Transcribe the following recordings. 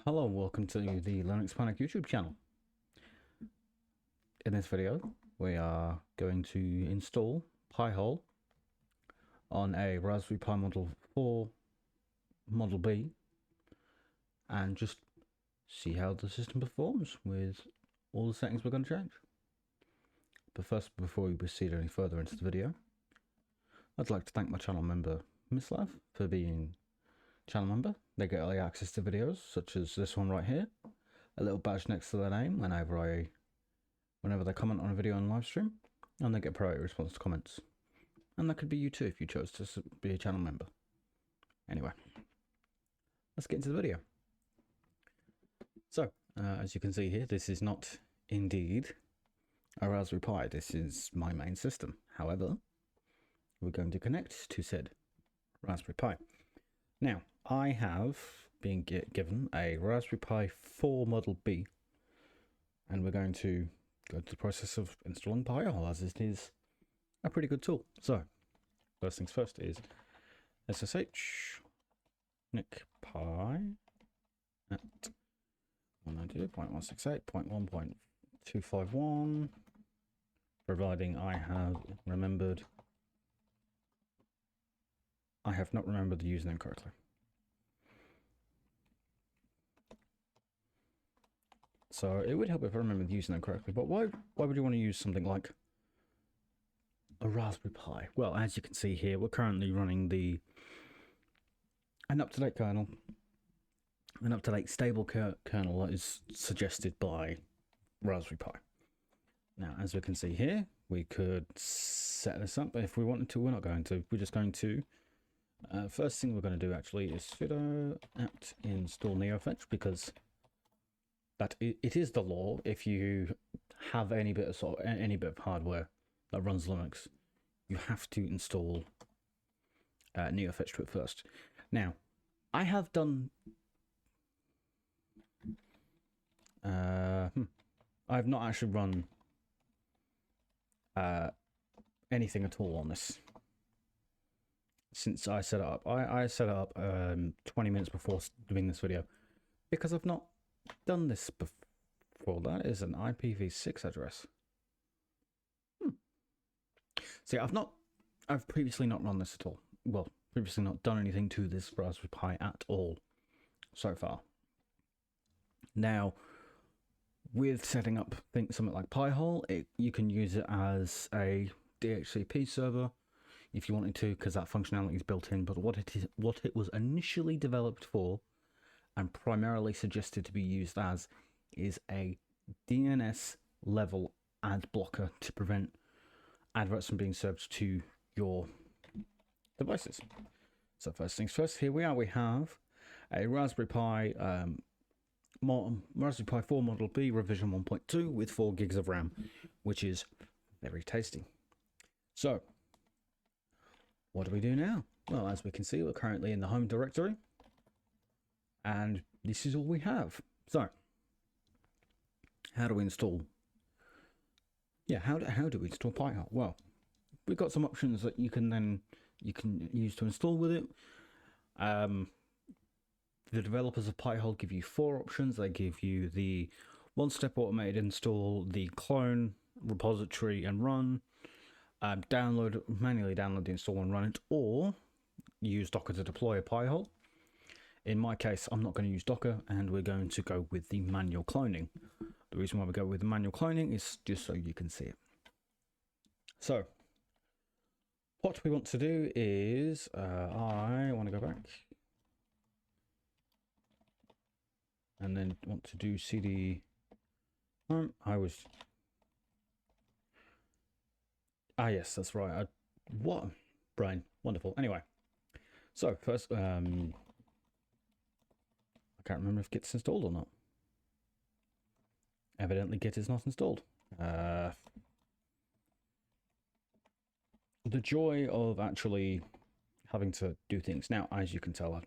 Hello and welcome to the Linux Panic YouTube channel. In this video, we are going to install Pi-hole on a Raspberry Pi Model 4 Model B and just see how the system performs with all the settings we're going to change. But first, before we proceed any further into the video, I'd like to thank my channel member Mislav for being channel member. They get early access to videos such as this one right here, a little badge next to their name whenever they comment on a video on live stream, and they get priority response to comments. And that could be you too if you chose to be a channel member. Anyway, let's get into the video. So, as you can see here, this is not indeed a Raspberry Pi. This is my main system. However, we're going to connect to said Raspberry Pi. Now, I have been given a Raspberry Pi 4 Model B, and we're going to go through the process of installing Pi-hole, as it is a pretty good tool. So, first things first is SSH Nick Pi at 192.168.1.251, providing I have not remembered the username correctly. So it would help if I remember the username correctly, but why would you want to use something like a Raspberry Pi? Well, as you can see here, we're currently running an up-to-date kernel, an up-to-date stable kernel that is suggested by Raspberry Pi. Now, as we can see here, we could set this up if we wanted to. We're not going to. We're just going to. First thing we're going to do actually is sudo apt install NeoFetch, because it is the law. If you have any bit of hardware that runs Linux, you have to install NeoFetch to it first. Now, I have done. I've not actually run anything at all on this since I set it up. I set it up 20 minutes before doing this video, because I've not done this before. That is an IPv6 address. See, I've previously not run this at all. Well, previously not done anything to this Raspberry Pi at all so far. Now, with setting up something like Pi-hole, you can use it as a DHCP server if you wanted to, because that functionality is built in. But what it was initially developed for, and primarily suggested to be used as, is a DNS level ad blocker to prevent adverts from being served to your devices. So first things first, here we are. We have a Raspberry Pi Raspberry Pi 4 Model B revision 1.2 with 4 gigs of RAM, which is very tasty. So what do we do now? Well, as we can see, we're currently in the home directory, and this is all we have. So how do we install? Yeah, how do we install Pi-hole? Well, we've got some options that you can use to install with it. The developers of Pi-hole give you 4 options. They give you the one-step automated install, the clone, repository, and run. Manually download the install and run it, or use Docker to deploy a Pi-hole. In my case, I'm not going to use Docker, and we're going to go with the manual cloning. The reason why we go with the manual cloning is just so you can see it. So, what we want to do is, I want to go back, and then want to do cd. Yes, that's right. What brain? Wonderful. Anyway, so first, I can't remember if Git's installed or not. Evidently, Git is not installed. The joy of actually having to do things. Now, as you can tell,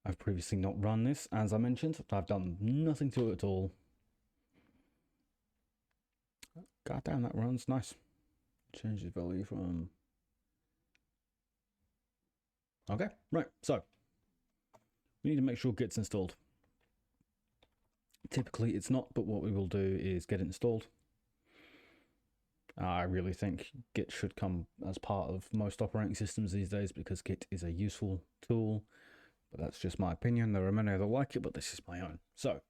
I've previously not run this. As I mentioned, I've done nothing to it at all. God damn, that runs nice. Change the value from. Okay, right. So we need to make sure Git's installed. Typically it's not, but what we will do is get it installed. I really think Git should come as part of most operating systems these days because Git is a useful tool, but that's just my opinion. There are many that like it, but this is my own. So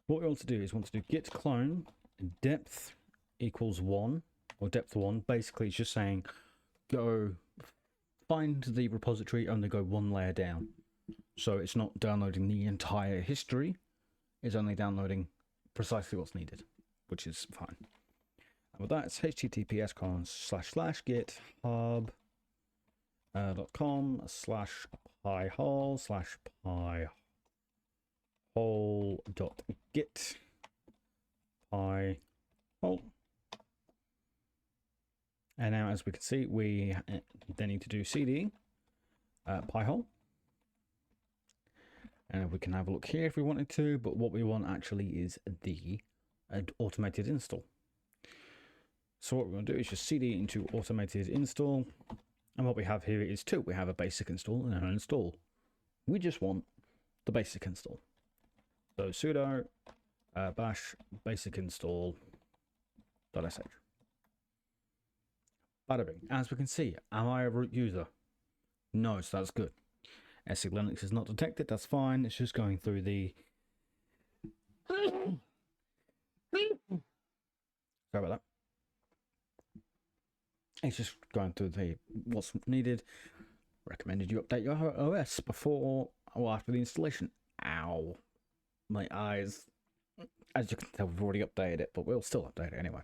what we want to do is git clone depth equals 1, or depth 1. Basically it's just saying go find the repository, only go one layer down. So it's not downloading the entire history, it's only downloading precisely what's needed, which is fine. And with that, it's https://github.com/pi-hole/pi-hole.git pi-hole. And now, as we can see, we then need to do cd pi-hole. And we can have a look here if we wanted to, but what we want actually is the automated install. So what we're going to do is just cd into automated install. And what we have here is two. We have a basic install and an install. We just want the basic install. So sudo bash basic install .sh. Bada bing. As we can see, am I a root user? No, so that's good. SE Linux is not detected, that's fine. It's just going through the... Sorry about that. It's just going through the what's needed. Recommended you update your OS before or after the installation. Ow. My eyes. As you can tell, we've already updated it, but we'll still update it anyway.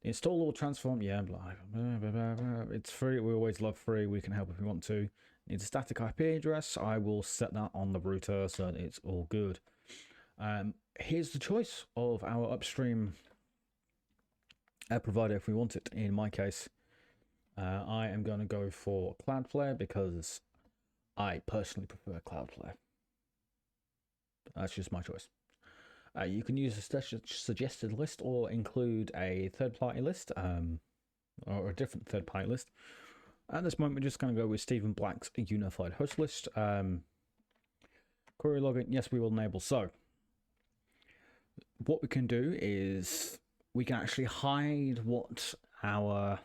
The install or transform, yeah, blah, blah, blah, blah, blah. It's free. We always love free. We can help if we want to. Needs a static IP address. I will set that on the router so that it's all good. Here's the choice of our upstream provider if we want it. In my case, I am going to go for Cloudflare because I personally prefer Cloudflare. That's just my choice. You can use a suggested list or include a third-party list, or a different third-party list. At this moment, we're just going to go with Stephen Black's unified host list. Query login, yes, we will enable. So, what we can do is we can actually hide what our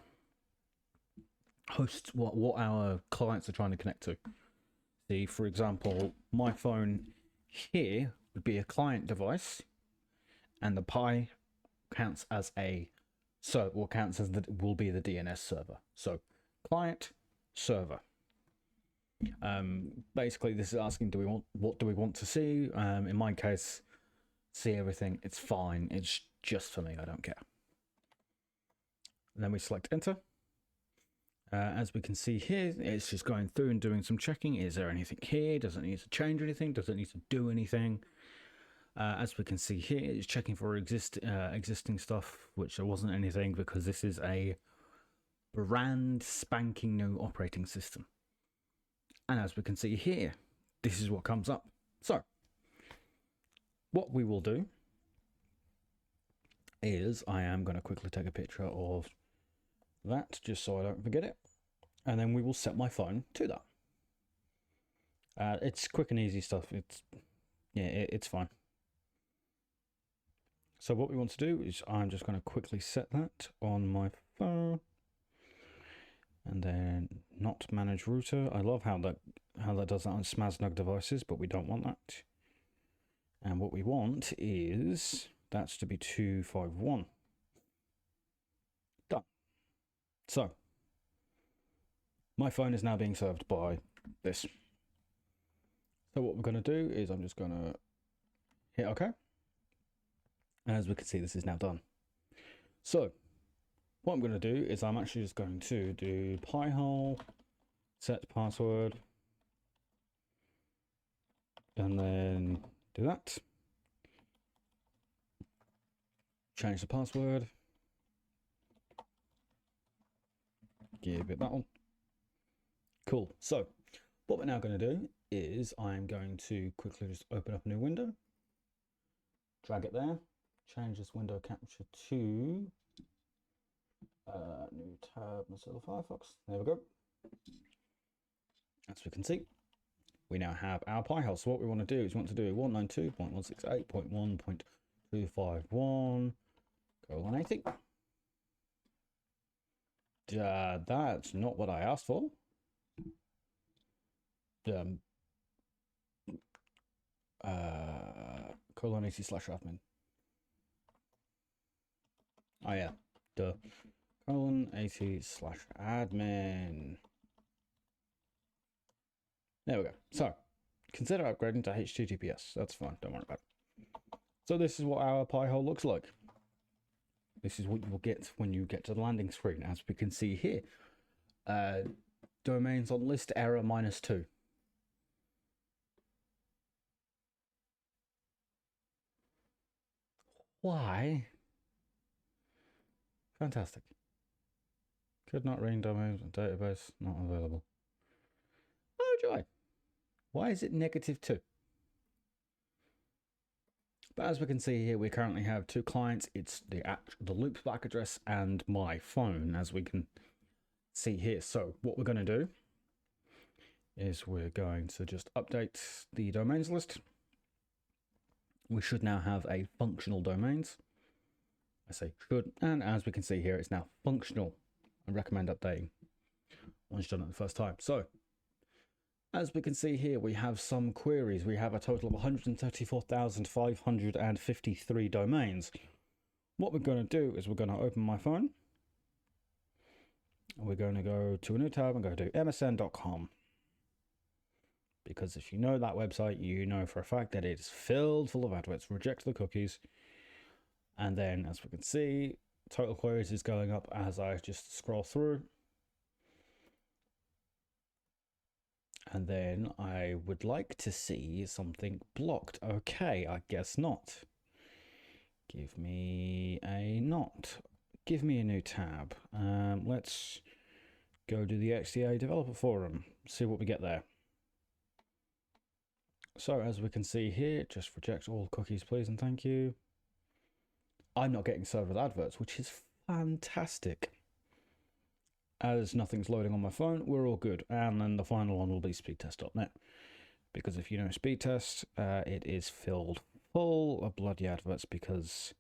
hosts, what our clients are trying to connect to. See, for example, my phone here would be a client device, and the Pi counts as a server, or counts as will be the DNS server. So client server. Basically, this is asking, what do we want to see? In my case, see everything. It's fine. It's just for me. I don't care. And then we select enter. As we can see here, it's just going through and doing some checking. Is there anything here? Does it need to change anything? Does it need to do anything? As we can see here, it's checking for existing stuff, which there wasn't anything because this is a brand spanking new operating system. And as we can see here, this is what comes up. So, what we will do is I am going to quickly take a picture of that just so I don't forget it, and then we will set my phone to that. It's quick and easy stuff. It's fine. So what we want to do is I'm just going to quickly set that on my phone, and then not manage router. I love how that does that on SMASNUG devices, but we don't want that. And what we want is that's to be 251. Done. So my phone is now being served by this. So what we're going to do is I'm just going to hit OK. And as we can see, this is now done. So what I'm going to do is I'm actually just going to do pi-hole set password, and then do that. Change the password. Give it that one. Cool. So what we're now going to do is I'm going to quickly just open up a new window, drag it there, change this window capture to new tab, Mozilla Firefox. There we go. As we can see, we now have our Pi-hole. So what we want to do is 192.168.1.251 colon 80. That's not what I asked for. Colon 80 / admin. Oh yeah, duh. Colon 80 / admin. There we go. So consider upgrading to HTTPS. That's fine. Don't worry about it. So this is what our Pi-hole looks like. This is what you will get when you get to the landing screen, as we can see here. Domains on list error -2. Why? Fantastic. Could not ring domains database not available. Oh joy. Why is it -2? But as we can see here, we currently have two clients. It's the loopback address and my phone, as we can see here. So what we're going to do is we're going to just update the domains list. We should now have a functional domains. I say should, and as we can see here, it's now functional. I recommend updating once you've done it the first time. So as we can see here, we have some queries. We have a total of 134,553 domains. What we're going to do is we're going to open my phone. We're going to go to a new tab and go to msn.com. Because if you know that website, you know for a fact that it is filled full of adverts. Reject the cookies. And then, as we can see, total queries is going up as I just scroll through. And then I would like to see something blocked. Okay, I guess not. Give me a Give me a new tab. Let's go to the XDA developer forum. See what we get there. So as we can see here, just reject all cookies, please and thank you. I'm not getting served with adverts, which is fantastic. As nothing's loading on my phone, we're all good. And then the final one will be speedtest.net. Because if you know speedtest, it is filled full of bloody adverts because,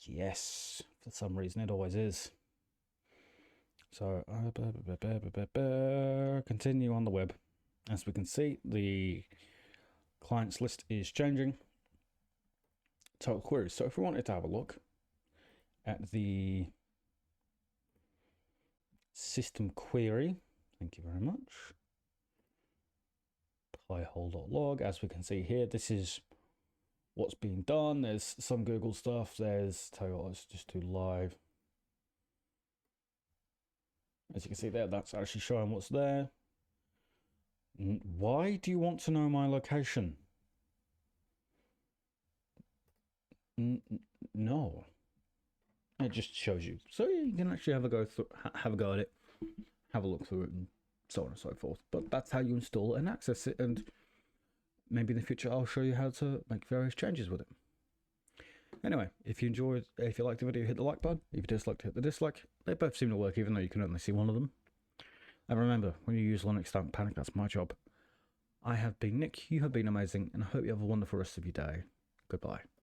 yes, for some reason it always is. So, continue on the web. As we can see, the clients list is changing. Total queries. So if we wanted to have a look at the system query, thank you very much. Pi-hole.log. As we can see here, this is what's being done. There's some Google stuff. Tell you what, let's just do live. As you can see there, that's actually showing what's there. Why do you want to know my location? No. It just shows you. So you can actually have a go at it, have a look through it, and so on and so forth. But that's how you install and access it, and maybe in the future I'll show you how to make various changes with it. Anyway, if you liked the video, hit the like button. If you disliked, hit the dislike. They both seem to work, even though you can only see one of them. And remember, when you use Linux, don't panic, that's my job. I have been Nick, you have been amazing, and I hope you have a wonderful rest of your day. Goodbye.